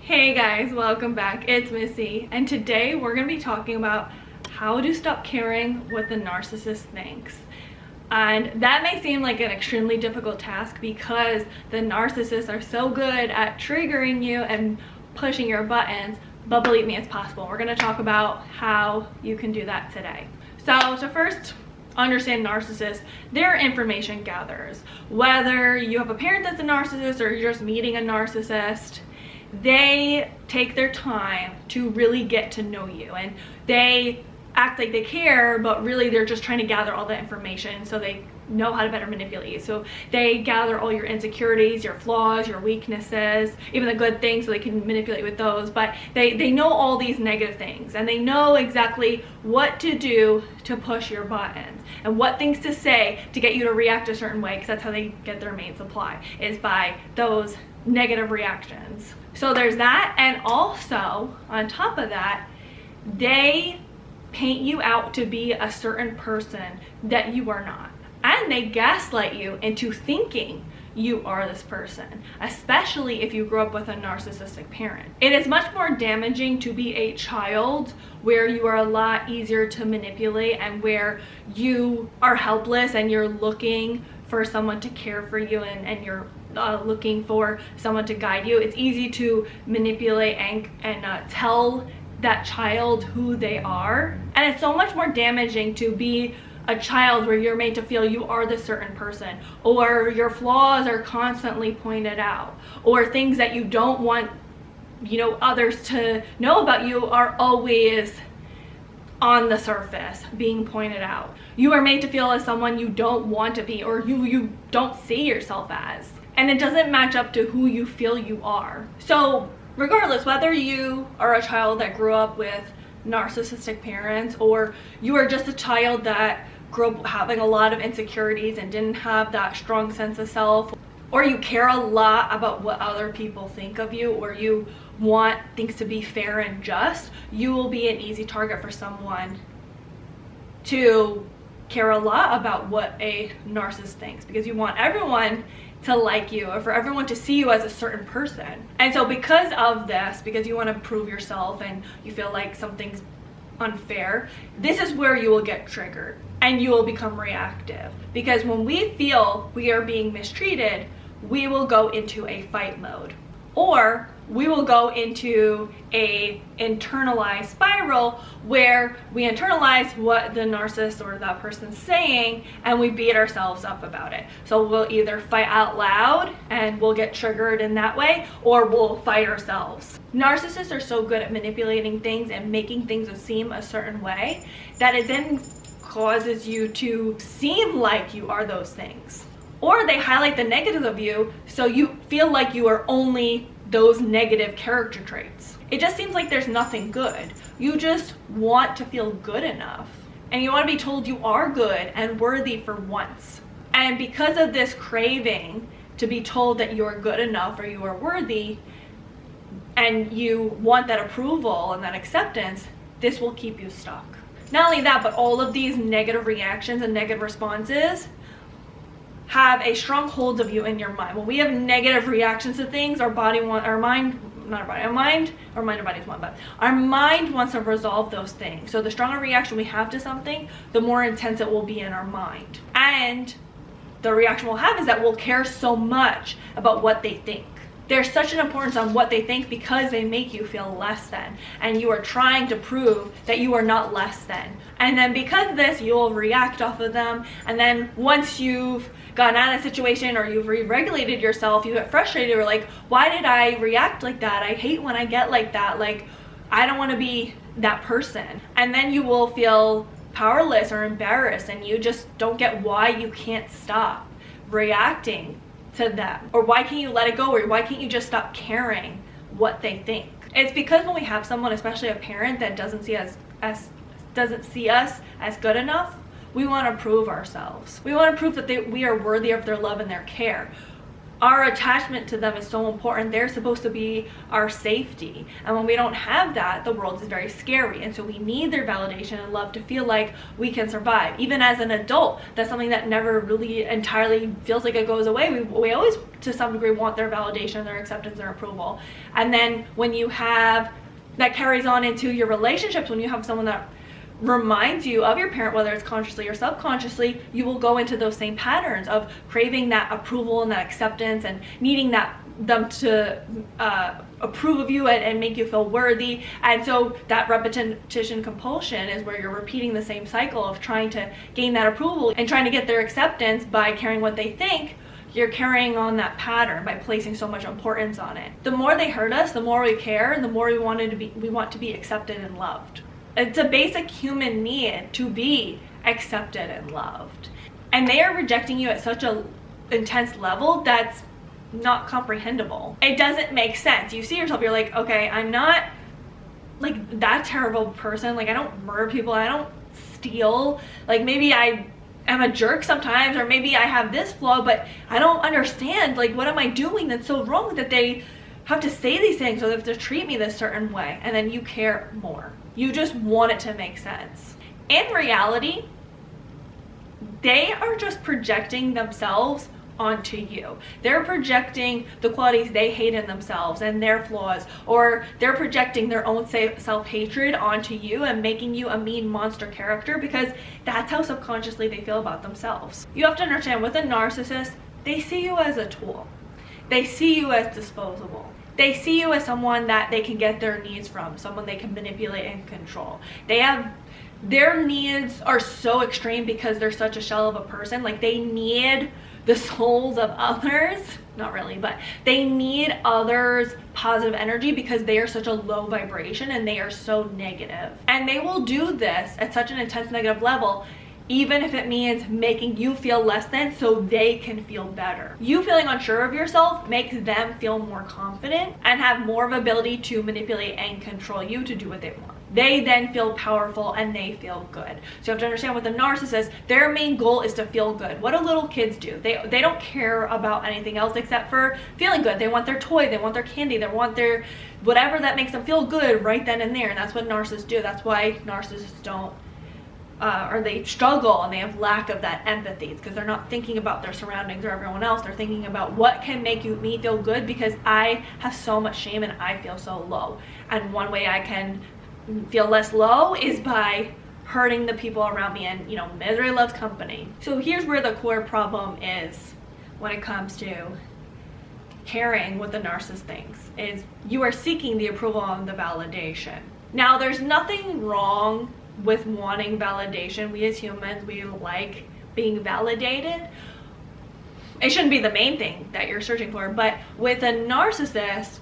Hey guys, welcome back. It's Missy, and today we're going to be talking about how to stop caring what the narcissist thinks. And that may seem like an extremely difficult task because the narcissists are so good at triggering you and pushing your buttons, but believe me, it's possible. We're going to talk about how you can do that today. So to first understand narcissists, they're information gatherers. Whether you have a parent that's a narcissist or you're just meeting a narcissist, they take their time to really get to know you, and they act like they care, but really they're just trying to gather all the information so they know how to better manipulate you. So they gather all your insecurities, your flaws, your weaknesses, even the good things, so they can manipulate with those. But they know all these negative things, and they know exactly what to do to push your buttons and what things to say to get you to react a certain way, because that's how they get their main supply, is by those negative reactions. So there's that, and also on top of that, they paint you out to be a certain person that you are not, and they gaslight you into thinking you are this person, especially if you grew up with a narcissistic parent. It is much more damaging to be a child where you are a lot easier to manipulate and where you are helpless and you're looking for someone to care for you, and you're looking for someone to guide you. It's easy to manipulate and tell that child who they are, and it's so much more damaging to be a child where you're made to feel you are this certain person, or your flaws are constantly pointed out, or things that you don't want others to know about you are always on the surface being pointed out. You are made to feel as someone you don't want to be, or you don't see yourself as, and it doesn't match up to who you feel you are. So regardless, whether you are a child that grew up with narcissistic parents, or you are just a child that grew up having a lot of insecurities and didn't have that strong sense of self, or you care a lot about what other people think of you, or you want things to be fair and just, you will be an easy target for someone to care a lot about what a narcissist thinks, because you want everyone to like you, or for everyone to see you as a certain person. And so because of this, because you want to prove yourself and you feel like something's unfair, this is where you will get triggered and you will become reactive. Because when we feel we are being mistreated, we will go into a fight mode, or we will go into a internalized spiral where we internalize what the narcissist or that person's saying and we beat ourselves up about it. So we'll either fight out loud and we'll get triggered in that way, or we'll fight ourselves. Narcissists are so good at manipulating things and making things seem a certain way that it then causes you to seem like you are those things. Or they highlight the negatives of you so you feel like you are only those negative character traits. It just seems like there's nothing good. You just want to feel good enough, and you want to be told you are good and worthy for once. And because of this craving to be told that you are good enough or you are worthy, and you want that approval and that acceptance, this will keep you stuck. Not only that, but all of these negative reactions and negative responses have a strong hold of you in your mind. When we have negative reactions to things, our mind wants to resolve those things. So the stronger reaction we have to something, the more intense it will be in our mind. And the reaction we'll have is that we'll care so much about what they think. There's such an importance on what they think because they make you feel less than, and you are trying to prove that you are not less than. And then because of this, you'll react off of them, and then once you've gotten out of a situation or you've re-regulated yourself, you get frustrated, or like, why did I react like that? I hate when I get like that. Like, I don't want to be that person. And then you will feel powerless or embarrassed, and you just don't get why you can't stop reacting to them, or why can't you let it go, or why can't you just stop caring what they think. It's because when we have someone, especially a parent, that doesn't see us as good enough, we want to prove ourselves. We want to prove that we are worthy of their love and their care. our attachment to them is so important. They're supposed to be our safety. And when we don't have that, the world is very scary. And so we need their validation and love to feel like we can survive. Even as an adult, that's something that never really entirely feels like it goes away. We always, to some degree, want their validation, their acceptance, their approval. And then when you have, that carries on into your relationships, when you have someone that reminds you of your parent, whether it's consciously or subconsciously, you will go into those same patterns of craving that approval and that acceptance and needing them to approve of you and make you feel worthy. And so that repetition compulsion is where you're repeating the same cycle of trying to gain that approval and trying to get their acceptance by caring what they think. You're carrying on that pattern by placing so much importance on it. The more they hurt us, the more we care, and the more we want to be accepted and loved. It's a basic human need to be accepted and loved. And they are rejecting you at such an intense level that's not comprehensible. It doesn't make sense. You see yourself, you're like, okay, I'm not like that terrible person. Like, I don't murder people, I don't steal. Like, maybe I am a jerk sometimes, or maybe I have this flaw, but I don't understand, like, what am I doing that's so wrong that they have to say these things or they have to treat me this certain way? And then you care more. You just want it to make sense. In reality, they are just projecting themselves onto you. They're projecting the qualities they hate in themselves and their flaws, or they're projecting their own self-hatred onto you and making you a mean monster character, because that's how subconsciously they feel about themselves. You have to understand, with a narcissist, they see you as a tool. They see you as disposable. They see you as someone that they can get their needs from, someone they can manipulate and control. Their needs are so extreme because they're such a shell of a person. Like, they need the souls of others, not really, but they need others' positive energy because they are such a low vibration and they are so negative. And they will do this at such an intense negative level, even if it means making you feel less than so they can feel better. You feeling unsure of yourself makes them feel more confident and have more of ability to manipulate and control you to do what they want. They then feel powerful and they feel good. So you have to understand, with a narcissist, their main goal is to feel good. What do little kids do? They don't care about anything else except for feeling good. They want their toy, they want their candy, they want their whatever that makes them feel good right then and there. And that's what narcissists do. That's why narcissists don't or they struggle and they have lack of that empathy. It's because they're not thinking about their surroundings or everyone else. They're thinking about what can make me feel good, because I have so much shame and I feel so low. And one way I can feel less low is by hurting the people around me, and misery loves company. So here's where the core problem is when it comes to caring what the narcissist thinks, is you are seeking the approval and the validation. Now, there's nothing wrong with wanting validation. We as humans, we like being validated. It shouldn't be the main thing that you're searching for, but with a narcissist,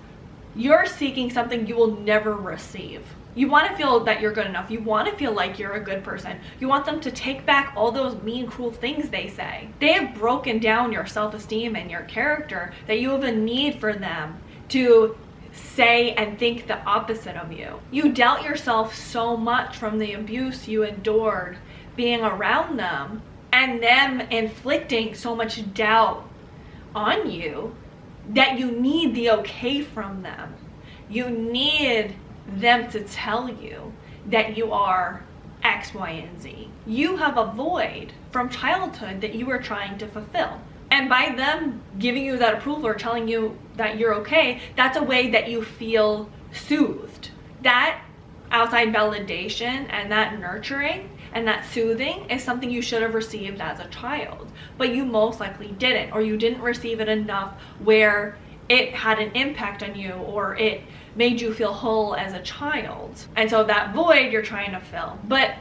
you're seeking something you will never receive. You want to feel that you're good enough. You want to feel like you're a good person. You want them to take back all those mean, cruel things they say. They have broken down your self-esteem and your character, that you have a need for them to say and think the opposite of you. You doubt yourself so much from the abuse you endured being around them, and them inflicting so much doubt on you, that you need the okay from them. You need them to tell you that you are X, Y, and Z. You have a void from childhood that you are trying to fulfill. And by them giving you that approval or telling you that you're okay, that's a way that you feel soothed. That outside validation and that nurturing and that soothing is something you should have received as a child, but you most likely didn't, or you didn't receive it enough where it had an impact on you, or it made you feel whole as a child. And so that void you're trying to fill. But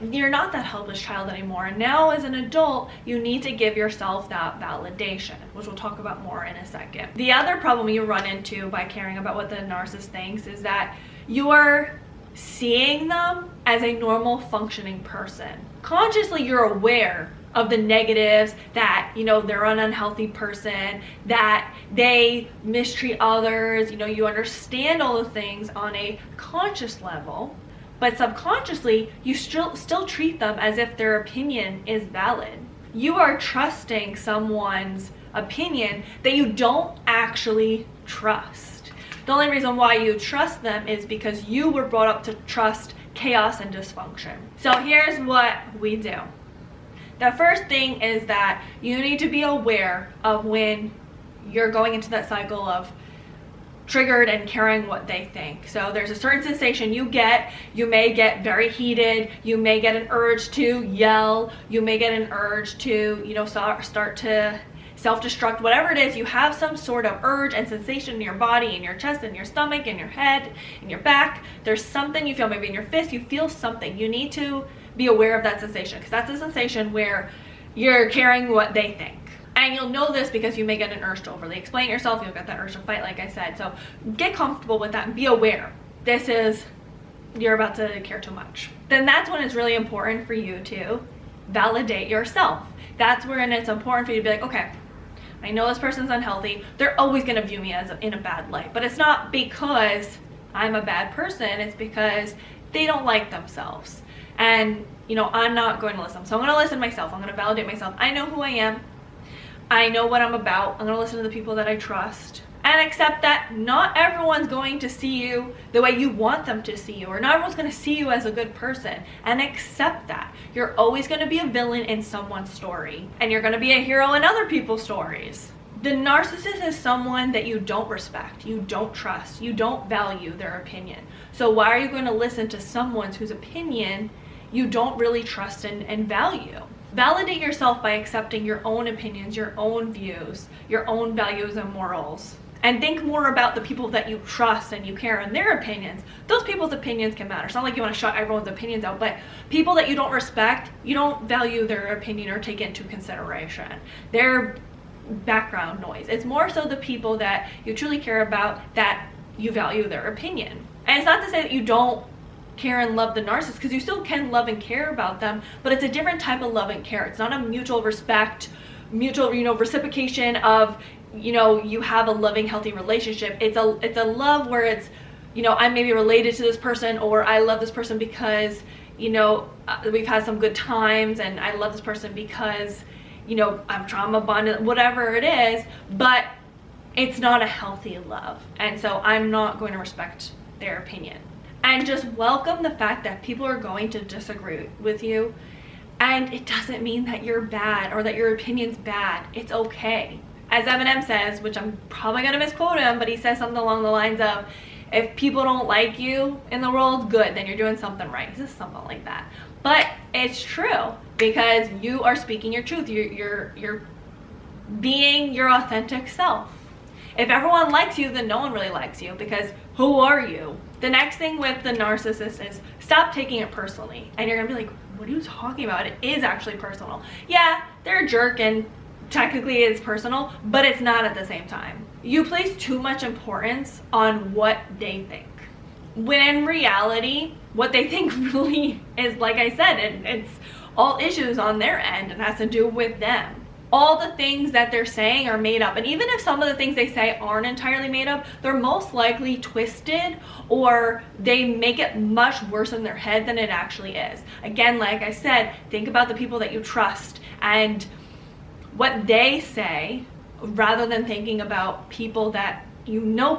you're not that helpless child anymore. And now as an adult, you need to give yourself that validation, which we'll talk about more in a second. The other problem you run into by caring about what the narcissist thinks is that you're seeing them as a normal functioning person. Consciously, you're aware of the negatives, that they're an unhealthy person, that they mistreat others. You understand all the things on a conscious level, but subconsciously you still treat them as if their opinion is valid. You are trusting someone's opinion that you don't actually trust. The only reason why you trust them is because you were brought up to trust chaos and dysfunction. So here's what we do. The first thing is that you need to be aware of when you're going into that cycle of triggered and caring what they think. So there's a certain sensation you get. You may get very heated. You may get an urge to yell. You may get an urge to, start to self-destruct. Whatever it is, you have some sort of urge and sensation in your body, in your chest, in your stomach, in your head, in your back. There's something you feel, maybe in your fist. You feel something. You need to be aware of that sensation, because that's a sensation where you're caring what they think. And you'll know this because you may get an urge to overly explain yourself. You'll get that urge to fight, like I said. So get comfortable with that and be aware. You're about to care too much. Then that's when it's really important for you to validate yourself. That's when it's important for you to be like, okay, I know this person's unhealthy. They're always gonna view me in a bad light. But it's not because I'm a bad person. It's because they don't like themselves. And, I'm not going to listen. So I'm gonna listen to myself. I'm gonna validate myself. I know who I am. I know what I'm about. I'm gonna listen to the people that I trust and accept that not everyone's going to see you the way you want them to see you, or not everyone's gonna see you as a good person, and accept that. You're always gonna be a villain in someone's story, and you're gonna be a hero in other people's stories. The narcissist is someone that you don't respect, you don't trust, you don't value their opinion. So why are you going to listen to someone whose opinion you don't really trust and value? Validate yourself by accepting your own opinions, your own views, your own values and morals. And think more about the people that you trust and you care and their opinions. Those people's opinions can matter. It's not like you want to shut everyone's opinions out, but people that you don't respect, you don't value their opinion or take into consideration. They're background noise. It's more so the people that you truly care about that you value their opinion. And it's not to say that you don't care and love the narcissist, because you still can love and care about them, but it's a different type of love and care. It's not a mutual respect, mutual reciprocation of you have a loving, healthy relationship. It's a love where it's I'm maybe related to this person, or I love this person because we've had some good times, and I love this person because I'm trauma bonded, whatever it is, but it's not a healthy love. And so I'm not going to respect their opinion. And just welcome the fact that people are going to disagree with you. And it doesn't mean that you're bad or that your opinion's bad. It's okay. As Eminem says, which I'm probably going to misquote him, but he says something along the lines of, if people don't like you in the world, good, then you're doing something right. He says something like that. But it's true, because you are speaking your truth. You're being your authentic self. If everyone likes you, then no one really likes you, because who are you? The next thing with the narcissist is stop taking it personally. And you're gonna be like, what are you talking about? It is actually personal. Yeah, they're a jerk and technically it's personal, but it's not at the same time. You place too much importance on what they think, when in reality, what they think really is, like I said, it's all issues on their end and has to do with them. All the things that they're saying are made up. And even if some of the things they say aren't entirely made up, they're most likely twisted, or they make it much worse in their head than it actually is. Again, like I said, think about the people that you trust and what they say, rather than thinking about people that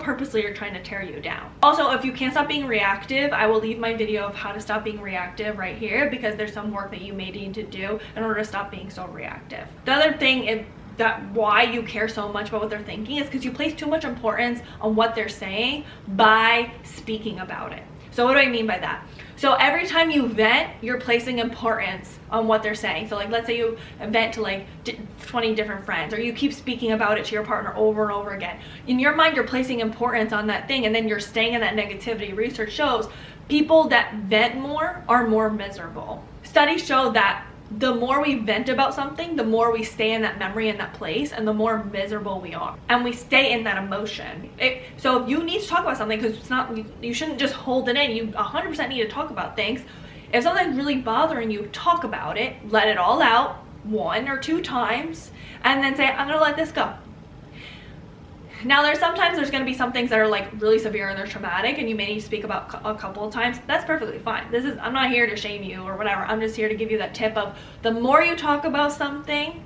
purposely are trying to tear you down. Also, if you can't stop being reactive, I will leave my video of how to stop being reactive right here, because there's some work that you may need to do in order to stop being so reactive. The other thing is that why you care so much about what they're thinking is because you place too much importance on what they're saying by speaking about it. So what do I mean by that? So every time you vent, you're placing importance on what they're saying. So like, let's say you vent to like 20 different friends, or you keep speaking about it to your partner over and over again. In your mind, you're placing importance on that thing, and then you're staying in that negativity. Research shows people that vent more are more miserable. Studies show that the more we vent about something, the more we stay in that memory, in that place, and the more miserable we are, and we stay in that emotion. So if you need to talk about something, because it's not, you shouldn't just hold it in. You 100% need to talk about things. If something's really bothering you, talk about it, let it all out 1 or 2 times, and then say, I'm gonna let this go. Now sometimes there's gonna be some things that are like really severe and they're traumatic, and you may need to speak about a couple of times. That's perfectly fine. I'm not here to shame you or whatever. I'm just here to give you that tip of, the more you talk about something,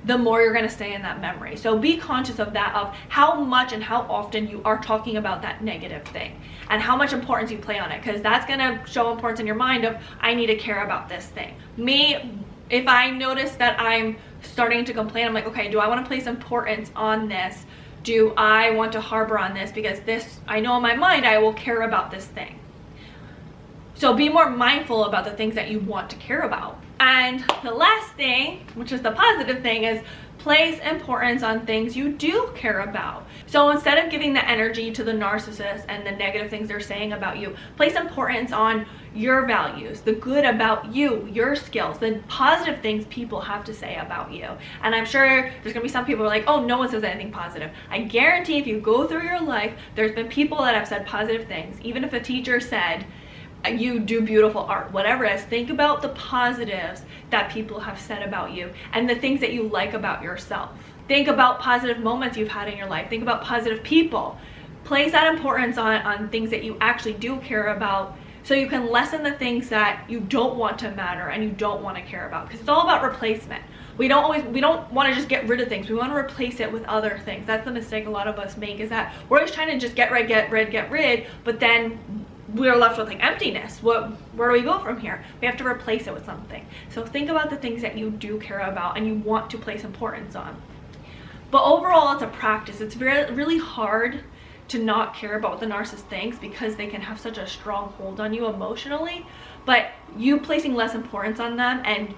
the more you're going to stay in that memory. So be conscious of that, of how much and how often you are talking about that negative thing and how much importance you play on it, because that's going to show importance in your mind of, I need to care about this thing. Me, if I notice that I'm starting to complain, I'm like, okay, do I want to place importance on this? Do I want to harbor on this? Because this, I know in my mind I will care about this thing. So be more mindful about the things that you want to care about. And the last thing, which is the positive thing, is place importance on things you do care about. So instead of giving the energy to the narcissist and the negative things they're saying about you, place importance on your values, the good about you, your skills, the positive things people have to say about you. And I'm sure there's gonna be some people who are like, oh, no one says anything positive. I guarantee if you go through your life, there's been people that have said positive things. Even if a teacher said, you do beautiful art, whatever it is, think about the positives that people have said about you and the things that you like about yourself. Think about positive moments you've had in your life. Think about positive people. Place that importance on things that you actually do care about, so you can lessen the things that you don't want to matter and you don't want to care about, because it's all about replacement. We don't want to just get rid of things. We want to replace it with other things. That's the mistake a lot of us make, is that we're always trying to just get rid, but then we're left with like emptiness. Where do we go from here? We have to replace it with something. So think about the things that you do care about and you want to place importance on. But overall, it's a practice. It's really hard to not care about what the narcissist thinks, because they can have such a strong hold on you emotionally. But you placing less importance on them and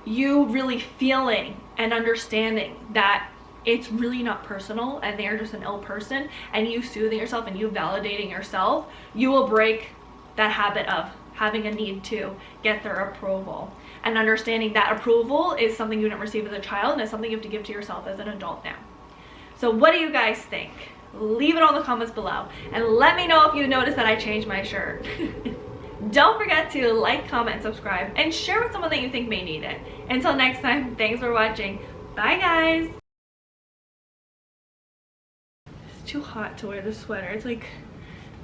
you really feeling and understanding that it's really not personal and they're just an ill person, and you soothing yourself and you validating yourself, you will break that habit of having a need to get their approval, and understanding that approval is something you didn't receive as a child and it's something you have to give to yourself as an adult now. So what do you guys think? Leave it all in the comments below and let me know if you notice that I changed my shirt. Don't forget to like, comment, subscribe, and share with someone that you think may need it. Until next time, thanks for watching. Bye guys. It's too hot to wear the sweater. It's like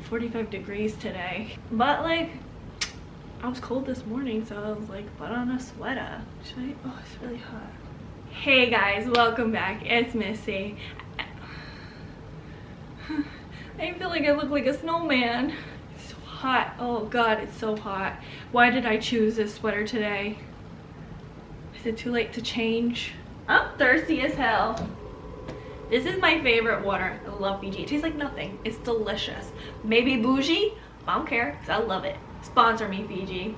45 degrees today. But like, I was cold this morning, so I was like, put on a sweater. Should I? Oh, it's really hot. Hey guys, welcome back. It's Missy. I feel like I look like a snowman. It's so hot. Oh god, it's so hot. Why did I choose this sweater today? Is it too late to change? I'm thirsty as hell. This is my favorite water. I love Fiji. It tastes like nothing. It's delicious. Maybe bougie, I don't care, because I love it. Sponsor me, Fiji.